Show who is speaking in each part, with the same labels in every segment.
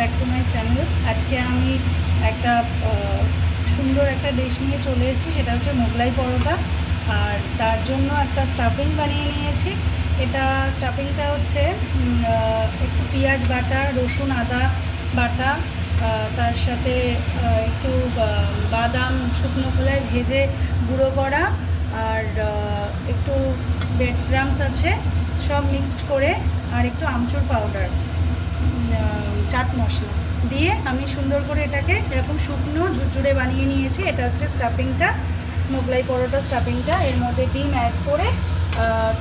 Speaker 1: Back to my channel. আজকে আমি একটা সুন্দর একটা ডিশ নিয়ে চলে এসেছি, সেটা হচ্ছে মোগলাই পরোটা। আর তার জন্য একটা স্টাফিং বানিয়ে নিয়েছি। এটা স্টাফিংটা হচ্ছে একটু পেঁয়াজ বাটা, রসুন আদা বাটা, তার সাথে একটু বাদাম শুকনো খোলায় ভেজে গুঁড়ো করা, আর একটু ব্রেড ক্রাম্বস আছে, সব মিক্সড করে, আর একটু আমচুর পাউডার, চাট মশলা দিয়ে আমি সুন্দর করে এটাকে এরকম শুকনো ঝুরঝুরে বানিয়ে নিয়েছি। এটা হচ্ছে স্টাফিংটা, মোগলাই পরোটা স্টাফিংটা। এর মধ্যে ডিম অ্যাড করে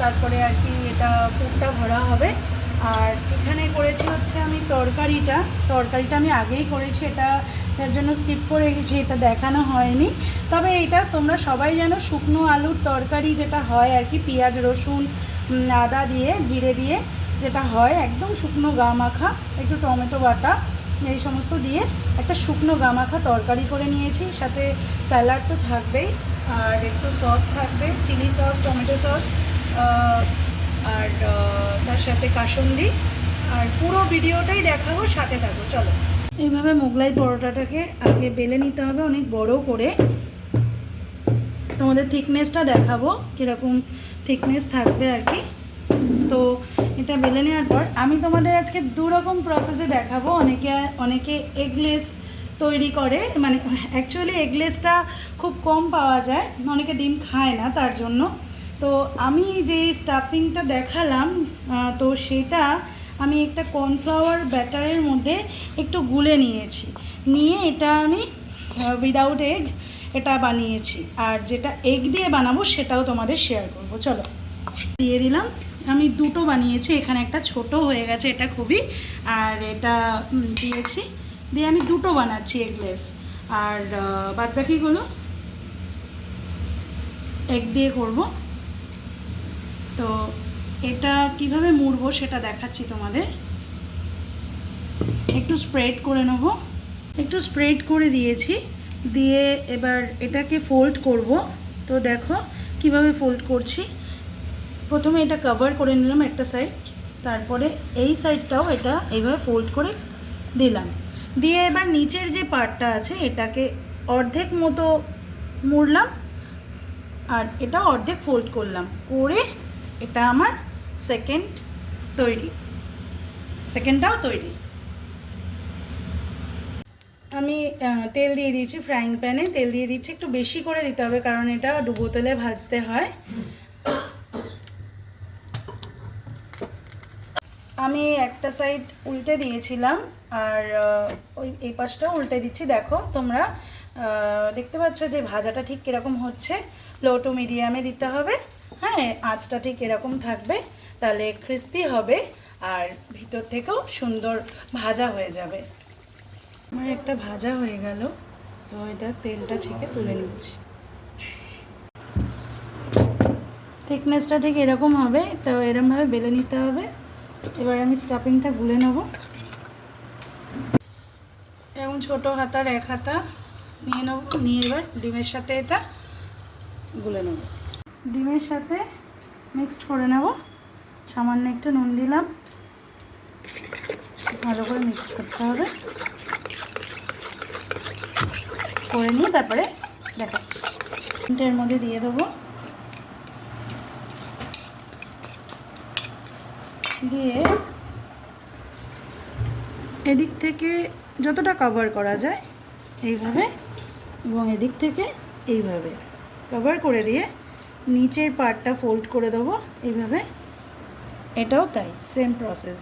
Speaker 1: তারপরে আর কি এটা পুরটা ভরা হবে। আর এখানে করেছি হচ্ছে আমি তরকারিটা আমি আগেই করেছি, এটা এর জন্য স্কিপ করে গেছি, এটা দেখানো হয়নি। তবে এটা তোমরা সবাই জানো, শুকনো আলুর তরকারি যেটা হয় আর কি, পেঁয়াজ রসুন আদা দিয়ে জিরে দিয়ে যেটা হয়, একদম শুকনো গা মাখা, একটু টমেটো বাটা এই সমস্ত দিয়ে একটা শুকনো গা মাখা তরকারি করে নিয়েছি। সাথে স্যালাড তো থাকবেই, আর একটু সস থাকবে, চিলি সস, টমেটো সস, আর তার সাথে কাসুন্দি। আর পুরো ভিডিওটাই দেখাবো, সাথে থাকবো। চলো, এইভাবে মোগলাই পরোটাটাকে আগে বেলে নিতে হবে অনেক বড় করে। তোমাদের থিকনেসটা দেখাবো, কীরকম থিকনেস থাকবে আর কি। তো এটা বেলে নেওয়ার পর আমি তোমাদের আজকে দুরকম প্রসেসে দেখাবো। অনেকে এগলেস তৈরি করে, মানে অ্যাকচুয়ালি এগলেসটা খুব কম পাওয়া যায়, অনেকে ডিম খায় না, তার জন্য। তো আমি যে স্টাফিংটা দেখালাম, তো সেটা আমি একটা কর্নফ্লাওয়ার ব্যাটারের মধ্যে একটু গুলে নিয়ে এটা আমি উইদাউট এগ এটা বানিয়েছি। আর যেটা এগ দিয়ে বানাবো সেটাও তোমাদের শেয়ার করব। চলো, দিয়ে দিলাম। আমি দুটো বানিয়েছি, এখানে একটা ছোট হয়ে গেছে এটা খুবই, আর এটা দিয়েছি, দিয়ে আমি দুটো বানাচ্ছি এগলেস। আর বাদবাকিগুলো এগ দিয়ে করব। তো এটা কিভাবে মুড়বো সেটা দেখাচ্ছি তোমাদের। একটু স্প্রেড করে নেব, একটু স্প্রেড করে দিয়েছি, দিয়ে এবার এটাকে ফোল্ড করব। তো দেখো কিভাবে ফোল্ড করছি। প্রথমে এটা কভার করে নিলাম একটা সাইড, তারপরে এই সাইডটাও এটা এইভাবে ফোল্ড করে দিলাম। দিয়ে এবার নিচের যে পার্টটা আছে এটাকে অর্ধেক মতো মুড়লাম, আর এটা অর্ধেক ফোল্ড করলাম করে এটা আমার সেকেন্ডটাও তৈরি। আমি তেল দিয়ে দিয়েছি, ফ্রাইং প্যানে তেল দিয়ে দিচ্ছি, একটু বেশি করে দিতে হবে কারণ এটা ডুবো তেলে ভাজতে হয়। আমি একটা সাইড উল্টে দিয়েছিলাম, আর এই পাশটাও উল্টে দিচ্ছি। দেখো তোমরা দেখতে পাচ্ছ যে ভাজাটা ঠিক কীরকম হচ্ছে। লো টু মিডিয়ামে দিতে হবে, হ্যাঁ, আঁচটা ঠিক এরকম থাকবে, তাহলে ক্রিস্পি হবে আর ভিতর থেকেও সুন্দর ভাজা হয়ে যাবে। আমার একটা ভাজা হয়ে গেল, তো এটা তেলটা ছেঁকে তুলে নিচ্ছি। থিকনেসটা ঠিক এরকম হবে, তো এরকমভাবে বেলে নিতে হবে। এবার আমি স্টাফিংটা গুলে নেব। এরকম ছোটো হাতার এক হাতা নিয়ে নেব, নিয়ে এবার ডিমের সাথে এটা গুলে নেব। ডিমের সাথে মিক্সড করে নেব, সামান্য একটু নুন দিলাম, ভালো করে মিক্স করতে হবে। করে নিয়ে তারপরে দেখাচ্ছি। এর মধ্যে দিয়ে দেবো, দিয়ে এদিক থেকে যতটা কভার করা যায় এইভাবে, এবং এদিক থেকে এইভাবে কভার করে দিয়ে নিচের পার্টটা ফোল্ড করে দেবো এইভাবে। এটাও তাই, সেম প্রসেস।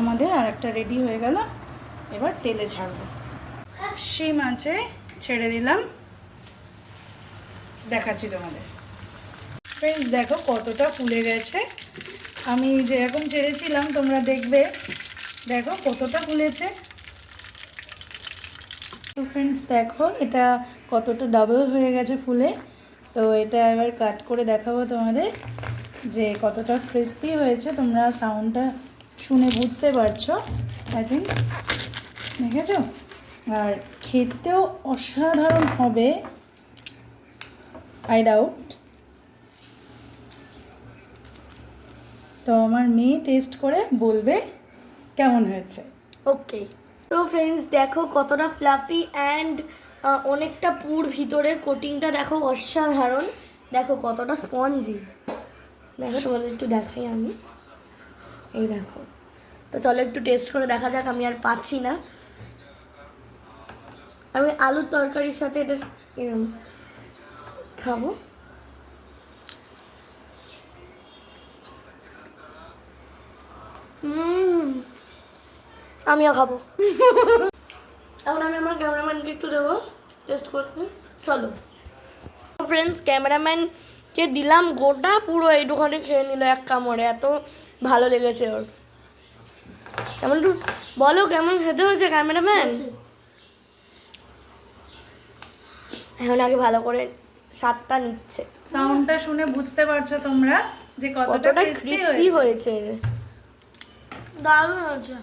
Speaker 1: আমাদের আর একটা রেডি হয়ে গেল। এবার তেলে ছাড়বো, শিম আছে, ছেড়ে দিলাম, দেখাচ্ছি তোমাদের। ফ্রেন্ডস দেখো কতটা ফুলে গেছে, আমি যেরকম ছেড়েছিলাম তোমরা দেখবে, দেখো কতটা ফুলেছে। তো ফ্রেন্ডস দেখো এটা কতটা ডাবল হয়ে গেছে ফুলে। তো এটা এবার কাট করে দেখাবো তোমাদের যে কতটা ক্রিস্পি হয়েছে। তোমরা সাউন্ডটা শুনে বুঝতে পারছো, আই থিঙ্ক, দেখেছো? আর খেতেও অসাধারণ হবে, আই ডাউট। তো আমার মেয়ে টেস্ট করে বলবে কেমন হয়েছে।
Speaker 2: ওকে, তো ফ্রেন্ডস দেখো কতটা ফ্লাফি অ্যান্ড অনেকটা পুর ভিতরে, কোটিংটা দেখো অসাধারণ, দেখো কতটা স্পঞ্জি, দেখো তোমাদের একটু দেখাই আমি, এই দেখো। তো চলো একটু টেস্ট করে দেখা যাক, আমি আর পাচ্ছি না। আমি আলুর তরকারির সাথে এটা খাবো। আমিও খাবো। এখন আমি আমার ক্যামেরাম্যানকে একটু দেবো টেস্ট করতে, চলো। ফ্রেন্ডস ক্যামেরাম্যানকে দিলাম, গোটা পুরো এইটুখানি খেয়ে নিল এক কামড়ে, এত ভালো লেগেছে ওর। কেমন একটু বলো কেমন খেতে হয়েছে ক্যামেরাম্যান? এখন আগে ভালো করে স্বাদটা নিচ্ছে।
Speaker 1: সাউন্ডটা শুনে বুঝতে পারছো তোমরা যে কতটা
Speaker 2: ক্রিস্পি হয়েছে, দারুণ হয়েছে।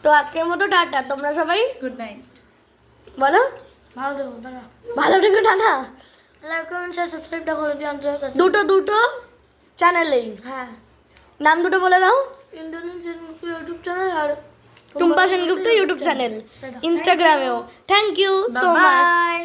Speaker 2: তো আজকের মতো টাটা, তোমরা সবাই
Speaker 1: গুড নাইট
Speaker 2: বলো।
Speaker 3: ভালো থেকো, টাটা।
Speaker 2: ভালো থেকো, টাটা।
Speaker 3: লাইক কমেন্ট শেয়ার সাবস্ক্রাইবটা করে দিও অন্তত।
Speaker 2: দুটো চ্যানেলেই
Speaker 3: হ্যাঁ,
Speaker 2: নাম দুটো বলে দাও।
Speaker 3: ইন্ডোনেশিয়ান ইউটিউব চ্যানেল আর
Speaker 2: টুম্পা সেনগুপ্ত ইউটিউব চ্যানেল, ইনস্টাগ্রামেও। Thank you so much.
Speaker 1: By.